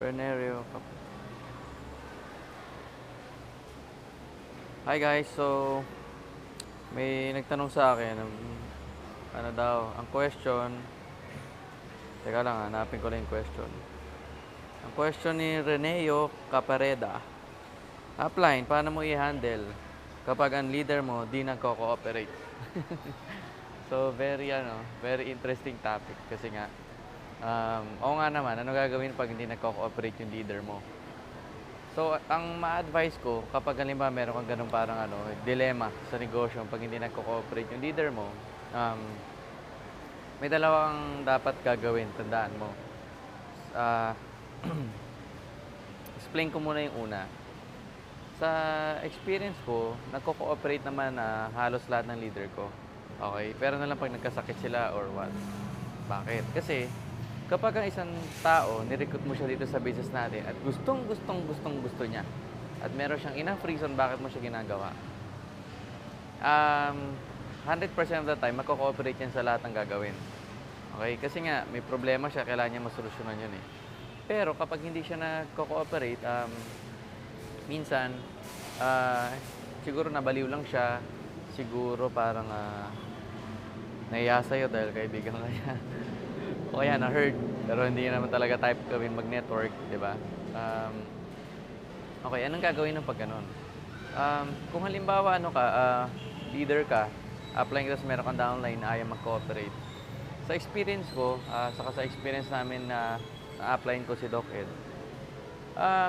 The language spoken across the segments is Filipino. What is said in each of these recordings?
Renerio. Hi guys, so may nagtanong sa akin, ano daw, ang question, teka lang hanapin ko lang yung question. Ang question ni Reneo Capareda, upline, paano mo i-handle kapag ang leader mo di nagko-cooperate? So very interesting topic kasi nga, oo nga naman, ano gagawin pag hindi nagko-cooperate yung leader mo? So, ang ma-advise ko, kapag halimbawa meron kang ganun parang dilemma sa negosyo, pag hindi nagko-cooperate yung leader mo, may dalawang dapat gagawin, tandaan mo. Ah, explain ko muna yung una. Sa experience ko, nagko-cooperate naman na halos lahat ng leader ko. Okay? Pero na lang pag nagkasakit sila or what. Bakit? Kasi, kapag ang isang tao, nirecruit mo siya dito sa business natin at gusto niya at meron siyang enough reason bakit mo siya ginagawa, 100% of the time, magko-cooperate yan sa lahat ng gagawin. Okay? Kasi nga, may problema siya, kailangan niya masolusyonan yun eh. Pero kapag hindi siya nagko-cooperate, minsan, siguro nabaliw lang siya, siguro parang nahiya sa'yo dahil kaibigan ka niya. O kaya na-hurt, pero hindi naman talaga type gawin mag-network, di ba? Okay, anong gagawin ng pag ganun? Kung halimbawa, leader ka, applying tapos meron kang downline na ayaw mag-cooperate. Sa experience ko, saka sa experience namin na na-applyin ko si Doc Ed,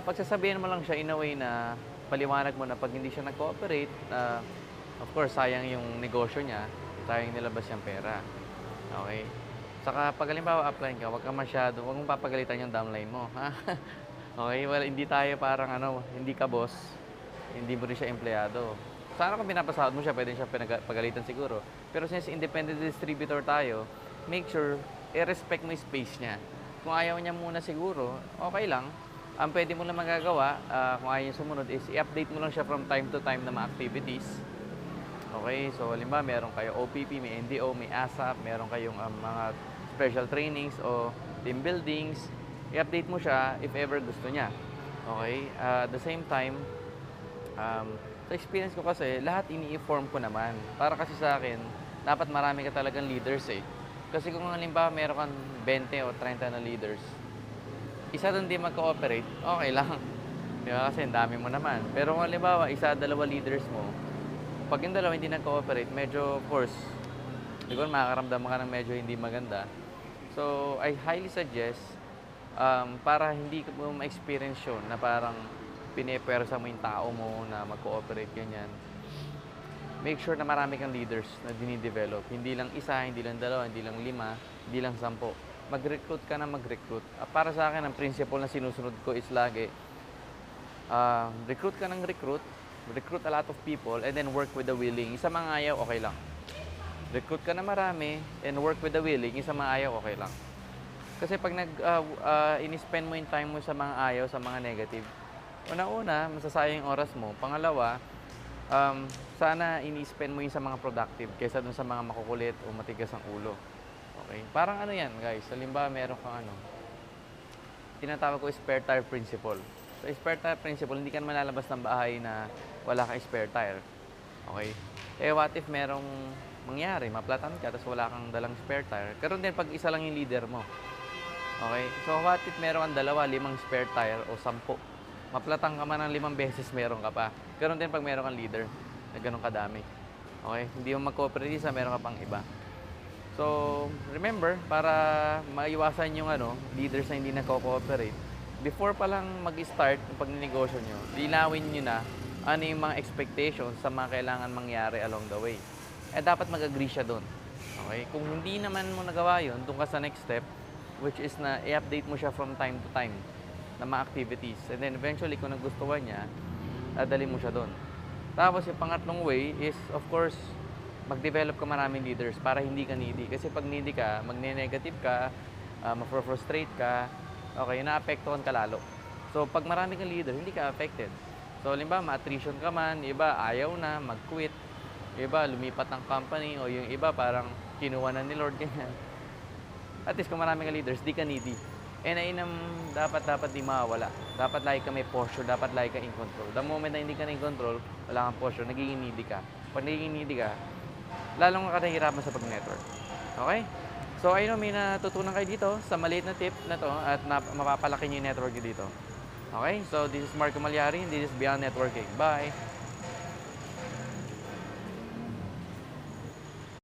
pagsasabihin mo lang siya in a way na paliwanag mo na pag hindi siya nag-cooperate, of course, sayang yung negosyo niya, sayang nilabas yung pera. Okay? Saka pag halimbawa apply ka, huwag mong papagalitan yung downline mo, ha? Okay, well, hindi tayo parang hindi ka boss, hindi mo rin siya empleyado. Sana kung pinapasahod mo siya, pwede siya pagalitan siguro. Pero since independent distributor tayo, make sure i-respect mo yung space niya. Kung ayaw niya muna siguro, okay lang. Ang pwede mo lang magagawa, kung ayaw niya sumunod, is i-update mo lang siya from time to time na mga activities. Okay, so halimbawa meron kayo OPP, may NDO, may ASAP, meron kayong mga special trainings o team buildings, i-update mo siya if ever gusto niya. Okay, at the same time, sa experience ko kasi, lahat ini-inform ko naman. Para kasi sa akin, dapat marami ka talagang leaders eh. Kasi kung halimbawa meron kang 20 o 30 na leaders, isa doon di mag-cooperate, okay lang. Di ba? Kasi ang dami mo naman. Pero kung halimbawa, isa, dalawa leaders mo, pag yung dalawa hindi nag-cooperate, medyo, of course, siguro makakaramdam ka ng medyo hindi maganda. So, I highly suggest, para hindi mo ma-experience yun, na parang pinepersa mo yung tao mo na mag-cooperate, ganyan. Make sure na marami kang leaders na dinidevelop. Hindi lang isa, hindi lang dalawa, hindi lang 5, hindi lang 10. Mag-recruit ka na mag-recruit. Para sa akin, ang principle na sinusunod ko is lagi, recruit ka ng recruit a lot of people, and then work with the willing. Isa mga ayaw, okay lang. Recruit ka na marami, and work with the willing. Isa mga ayaw, okay lang. Kasi pag in-spend mo yung time mo sa mga ayaw, sa mga negative, una-una, masasayang yung oras mo. Pangalawa, sana ini-spend mo yung sa mga productive kaysa dun sa mga makukulit o matigas ang ulo. Okay? Parang yan, guys. Halimbawa, meron kang tinatawag ko spare tire principle. Sa spare tire principle, hindi ka naman lalabas ng bahay na wala kang spare tire. Okay? Eh, what if merong mangyari, maplatan ka, tapos wala kang dalang spare tire? Karoon din pag isa lang yung leader mo. Okay? So, what if meron kang 5 spare tire o 10? Maplatan ka man ng 5 beses, meron ka pa. Karoon din pag meron kang leader na ganun kadami. Okay? Hindi mo mag-cooperate isa, meron ka pang iba. So, remember, para maiwasan yung leaders na hindi nagko-cooperate, before pa lang mag-start yung pagninegosyo nyo, linawin nyo na ano yung mga expectations sa mga kailangan mangyari along the way. Eh, dapat mag-agree siya doon. Okay? Kung hindi naman mo nagawa yun, doon ka sa next step, which is na i-update mo siya from time to time na mga activities. And then eventually, kung nagustuhan niya, dadali mo siya doon. Tapos yung pangatlong way is, of course, mag-develop ka maraming leaders para hindi ka needy. Kasi pag needy ka, magne-negative ka, ma-frustrate ka, okay, naapektuhan ka lalo. So, pag marami kang leader, hindi ka affected. So, halimbawa, ma-attrition ka man, iba ayaw na, mag-quit, iba lumipat ng company, o yung iba parang kinuha na ni Lord, ganyan. At least kung marami kang leaders, di ka needy. And ayun ang dapat di mawawala. Dapat lagi ka may posture, dapat lagi ka in control. The moment na hindi ka na in control, wala kang posture, nagiging needy ka. Pag nagiging needy ka, lalong ka nahihirapan sa pag-network. Okay? So, ayun, may natutunan kayo dito sa maliit na tip na to at mapapalaki niyo yung network niyo dito. Okay? So, this is Marco Malyari and this is Beyond Networking. Bye!